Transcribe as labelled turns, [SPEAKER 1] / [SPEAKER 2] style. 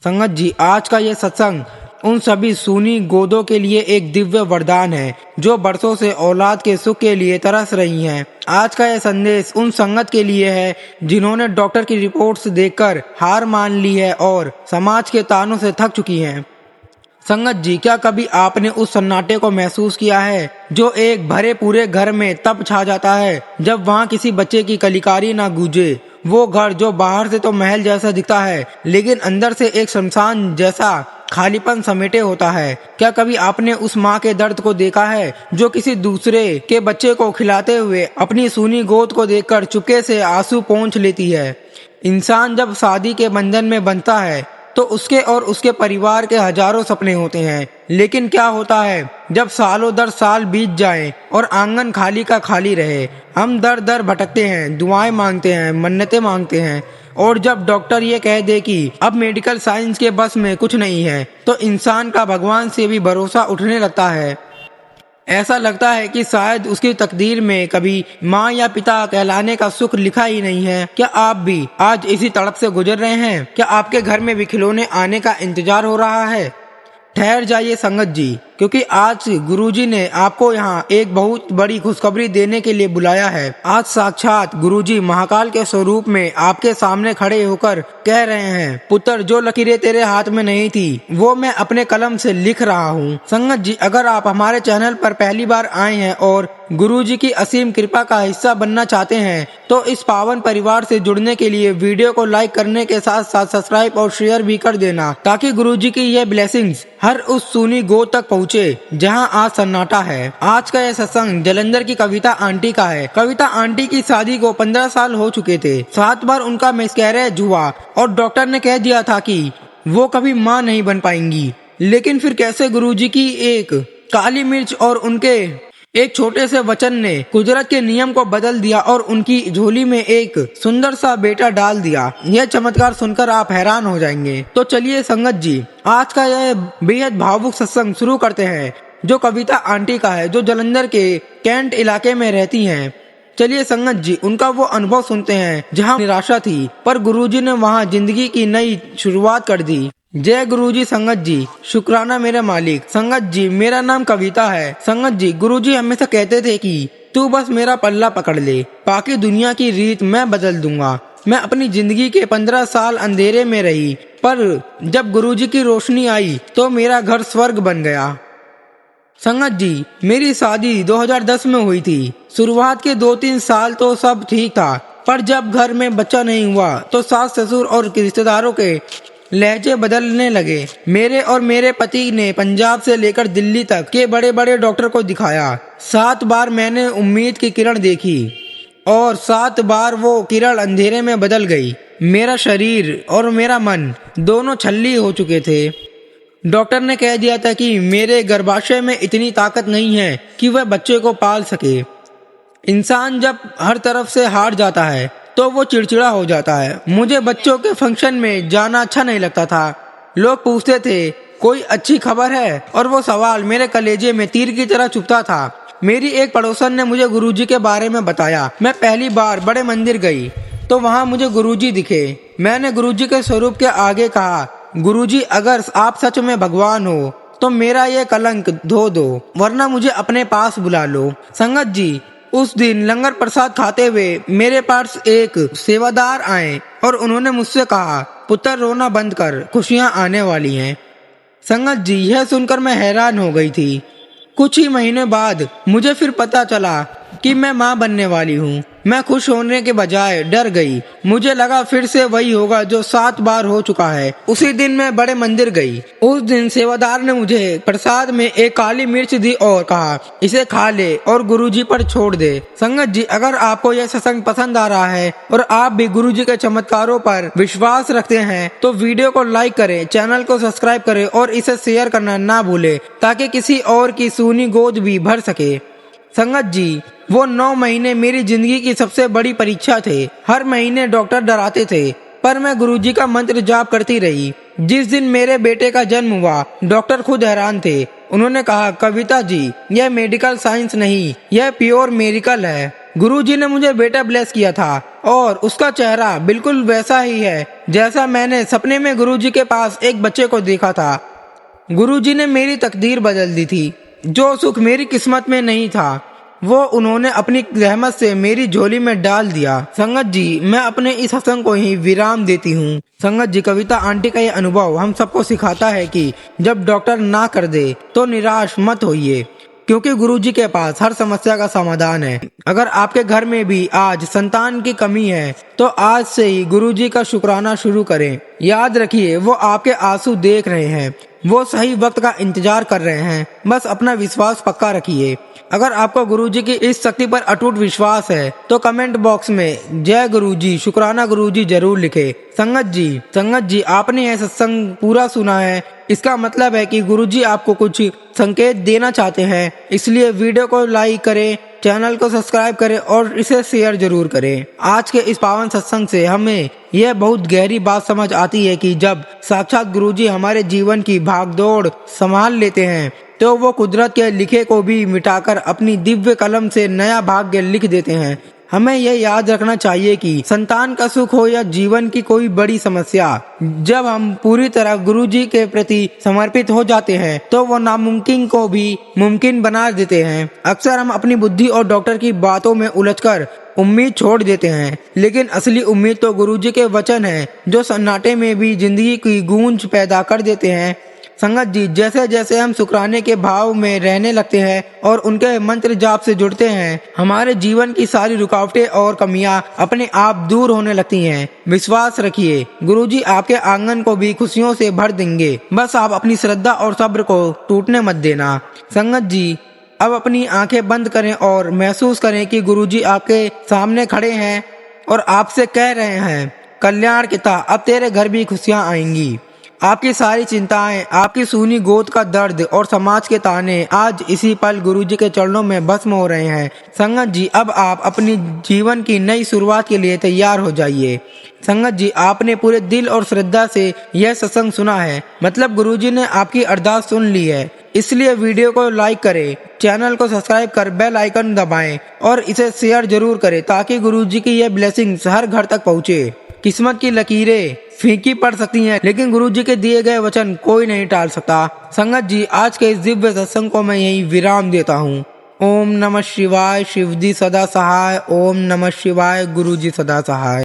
[SPEAKER 1] संगत जी, आज का ये सत्संग उन सभी सूनी गोदों के लिए एक दिव्य वरदान है जो बरसों से औलाद के सुख के लिए तरस रही हैं। आज का यह संदेश उन संगत के लिए है जिन्होंने डॉक्टर की रिपोर्ट्स देखकर हार मान ली है और समाज के तानों से थक चुकी हैं। संगत जी, क्या कभी आपने उस सन्नाटे को महसूस किया है जो एक भरे पूरे घर में तब छा जाता है जब वहाँ किसी बच्चे की कलिकारी ना गूंजे। वो घर जो बाहर से तो महल जैसा दिखता है लेकिन अंदर से एक शमशान जैसा खालीपन समेटे होता है। क्या कभी आपने उस माँ के दर्द को देखा है जो किसी दूसरे के बच्चे को खिलाते हुए अपनी सूनी गोद को देखकर चुपके से आंसू पोंछ लेती है। इंसान जब शादी के बंधन में बंधता है तो उसके और उसके परिवार के हजारों सपने होते हैं, लेकिन क्या होता है जब सालों दर साल बीत जाएं और आंगन खाली का खाली रहे। हम दर दर भटकते हैं, दुआएं मांगते हैं, मन्नतें मांगते हैं, और जब डॉक्टर ये कह दे कि अब मेडिकल साइंस के बस में कुछ नहीं है तो इंसान का भगवान से भी भरोसा उठने लगता है। ऐसा लगता है कि शायद उसकी तकदीर में कभी माँ या पिता कहलाने का सुख लिखा ही नहीं है। क्या आप भी आज इसी तड़प से गुजर रहे हैं? क्या आपके घर में भी खिलौने आने का इंतजार हो रहा है? ठहर जाइए संगत जी, क्योंकि आज गुरुजी ने आपको यहाँ एक बहुत बड़ी खुशखबरी देने के लिए बुलाया है। आज साक्षात गुरुजी महाकाल के स्वरूप में आपके सामने खड़े होकर कह रहे हैं, पुत्र, जो लकीरें तेरे हाथ में नहीं थी वो मैं अपने कलम से लिख रहा हूँ। संगत जी, अगर आप हमारे चैनल पर पहली बार आए हैं और गुरुजी की असीम कृपा का हिस्सा बनना चाहते हैं तो इस पावन परिवार से जुड़ने के लिए वीडियो को लाइक करने के साथ साथ सब्सक्राइब और शेयर भी कर देना, ताकि गुरुजी की ये ब्लेसिंग्स हर उस सूनी गोद तक पहुँचे जहां आज सन्नाटा है। आज का यह सत्संग जालंधर की कविता आंटी का है। कविता आंटी की शादी को 15 साल हो चुके थे। 7 बार उनका मिसकैरेज हुआ और डॉक्टर ने कह दिया था कि वो कभी माँ नहीं बन पाएंगी। लेकिन फिर कैसे गुरुजी की एक काली मिर्च और उनके एक छोटे से वचन ने कुदरत के नियम को बदल दिया और उनकी झोली में एक सुंदर सा बेटा डाल दिया। यह चमत्कार सुनकर आप हैरान हो जाएंगे। तो चलिए संगत जी, आज का यह बेहद भावुक सत्संग शुरू करते हैं जो कविता आंटी का है, जो जालंधर के कैंट इलाके में रहती हैं। चलिए संगत जी, उनका वो अनुभव सुनते हैं जहाँ निराशा थी पर गुरुजी ने वहाँ जिंदगी की नई शुरुआत कर दी। जय गुरुजी। संगत जी, शुक्राना मेरे मालिक। संगत जी, मेरा नाम कविता है। संगत जी, गुरुजी हमेशा कहते थे कि तू बस मेरा पल्ला पकड़ ले, बाकी दुनिया की रीत मैं बदल दूंगा। मैं अपनी जिंदगी के 15 साल अंधेरे में रही, पर जब गुरुजी की रोशनी आई तो मेरा घर स्वर्ग बन गया। संगत जी, मेरी शादी 2010 में हुई थी। शुरुआत के 2-3 साल तो सब ठीक था, पर जब घर में बच्चा नहीं हुआ तो सास ससुर और रिश्तेदारों के लहजे बदलने लगे। मेरे और मेरे पति ने पंजाब से लेकर दिल्ली तक के बड़े बड़े डॉक्टर को दिखाया। 7 बार मैंने उम्मीद की किरण देखी और 7 बार वो किरण अंधेरे में बदल गई। मेरा शरीर और मेरा मन दोनों छल्ली हो चुके थे। डॉक्टर ने कह दिया था कि मेरे गर्भाशय में इतनी ताकत नहीं है कि वह बच्चे को पाल सके। इंसान जब हर तरफ से हार जाता है तो वो चिड़चिड़ा हो जाता है। मुझे बच्चों के फंक्शन में जाना अच्छा नहीं लगता था। लोग पूछते थे कोई अच्छी खबर है, और वो सवाल मेरे कलेजे में तीर की तरह चुभता था। मेरी एक पड़ोसन ने मुझे गुरुजी के बारे में बताया। मैं पहली बार बड़े मंदिर गई तो वहाँ मुझे गुरुजी दिखे। मैंने गुरुजी के स्वरूप के आगे कहा, गुरुजी, अगर आप सच में भगवान हो तो मेरा ये कलंक धो दो, वरना मुझे अपने पास बुला लो। संगत जी, उस दिन लंगर प्रसाद खाते हुए मेरे पास एक सेवादार आए और उन्होंने मुझसे कहा, पुत्र, रोना बंद कर, खुशियां आने वाली हैं। संगत जी, यह सुनकर मैं हैरान हो गई थी। कुछ ही महीने बाद मुझे फिर पता चला कि मैं माँ बनने वाली हूँ। मैं खुश होने के बजाय डर गई। मुझे लगा फिर से वही होगा जो 7 बार हो चुका है। उसी दिन मैं बड़े मंदिर गई। उस दिन सेवादार ने मुझे प्रसाद में एक काली मिर्च दी और कहा, इसे खा ले और गुरुजी पर छोड़ दे। संगत जी, अगर आपको यह सत्संग पसंद आ रहा है और आप भी गुरुजी के चमत्कारों पर विश्वास रखते हैं तो वीडियो को लाइक करें, चैनल को सब्सक्राइब करें और इसे शेयर करना ना भूले, ताकि किसी और की सूनी गोद भी भर सके। संगत जी, वो 9 महीने मेरी जिंदगी की सबसे बड़ी परीक्षा थे। हर महीने डॉक्टर डराते थे, पर मैं गुरुजी का मंत्र जाप करती रही। जिस दिन मेरे बेटे का जन्म हुआ, डॉक्टर खुद हैरान थे। उन्होंने कहा, कविता जी, यह मेडिकल साइंस नहीं, यह प्योर मेरिकल है। गुरुजी ने मुझे बेटा ब्लेस किया था और उसका चेहरा बिल्कुल वैसा ही है जैसा मैंने सपने में गुरुजी के पास एक बच्चे को देखा था। गुरुजी ने मेरी तकदीर बदल दी थी। जो सुख मेरी किस्मत में नहीं था वो उन्होंने अपनी रहमत से मेरी झोली में डाल दिया। संगत जी, मैं अपने इस सत्संग को ही विराम देती हूँ। संगत जी, कविता आंटी का ये अनुभव हम सबको सिखाता है कि जब डॉक्टर ना कर दे तो निराश मत होइए, क्योंकि गुरुजी के पास हर समस्या का समाधान है। अगर आपके घर में भी आज संतान की कमी है तो आज से ही गुरुजी का शुक्राना शुरू करें। याद रखिए, वो आपके आंसू देख रहे हैं, वो सही वक्त का इंतजार कर रहे हैं। बस अपना विश्वास पक्का रखिए। अगर आपको गुरुजी की इस शक्ति पर अटूट विश्वास है तो कमेंट बॉक्स में जय गुरुजी, शुक्राना गुरुजी जरूर लिखे। संगत जी, आपने यह सत्संग पूरा सुना है, इसका मतलब है कि गुरुजी आपको कुछ संकेत देना चाहते हैं। इसलिए वीडियो को लाइक करें, चैनल को सब्सक्राइब करें और इसे शेयर जरूर करें। आज के इस पावन सत्संग से हमें यह बहुत गहरी बात समझ आती है कि जब साक्षात गुरुजी हमारे जीवन की भागदौड़ संभाल लेते हैं तो वो कुदरत के लिखे को भी मिटाकर अपनी दिव्य कलम से नया भाग्य लिख देते हैं। हमें यह याद रखना चाहिए कि संतान का सुख हो या जीवन की कोई बड़ी समस्या, जब हम पूरी तरह गुरुजी के प्रति समर्पित हो जाते हैं तो वो नामुमकिन को भी मुमकिन बना देते हैं। अक्सर हम अपनी बुद्धि और डॉक्टर की बातों में उलझकर उम्मीद छोड़ देते हैं, लेकिन असली उम्मीद तो गुरुजी के वचन है जो सन्नाटे में भी जिंदगी की गूंज पैदा कर देते हैं। संगत जी, जैसे जैसे हम शुक्राने के भाव में रहने लगते हैं और उनके मंत्र जाप से जुड़ते हैं, हमारे जीवन की सारी रुकावटें और कमियां अपने आप दूर होने लगती हैं। विश्वास रखिए, गुरुजी आपके आंगन को भी खुशियों से भर देंगे। बस आप अपनी श्रद्धा और सब्र को टूटने मत देना। संगत जी, अब अपनी आंखें बंद करें और महसूस करें कि गुरुजी आपके सामने खड़े हैं और आपसे कह रहे हैं, कल्याण किता, अब तेरे घर भी खुशियां आएंगी। आपकी सारी चिंताएं, आपकी सूनी गोद का दर्द और समाज के ताने आज इसी पल गुरुजी के चरणों में भस्म हो रहे हैं। संगत जी, अब आप अपनी जीवन की नई शुरुआत के लिए तैयार हो जाइए। संगत जी, आपने पूरे दिल और श्रद्धा से यह सत्संग सुना है, मतलब गुरुजी ने आपकी अरदास सुन ली है। इसलिए वीडियो को लाइक करें, चैनल को सब्सक्राइब कर बेल आइकन दबाएं और इसे शेयर जरूर करें ताकि गुरुजी की यह ब्लेसिंग्स हर घर तक पहुँचे। किस्मत की लकीरें फीकी पड़ सकती हैं, लेकिन गुरुजी के दिए गए वचन कोई नहीं टाल सकता। संगत जी, आज के इस दिव्य सत्संग को मैं यही विराम देता हूँ। ओम नमः शिवाय, शिवजी सदा सहाय। ओम नमः शिवाय, गुरुजी सदा सहाय।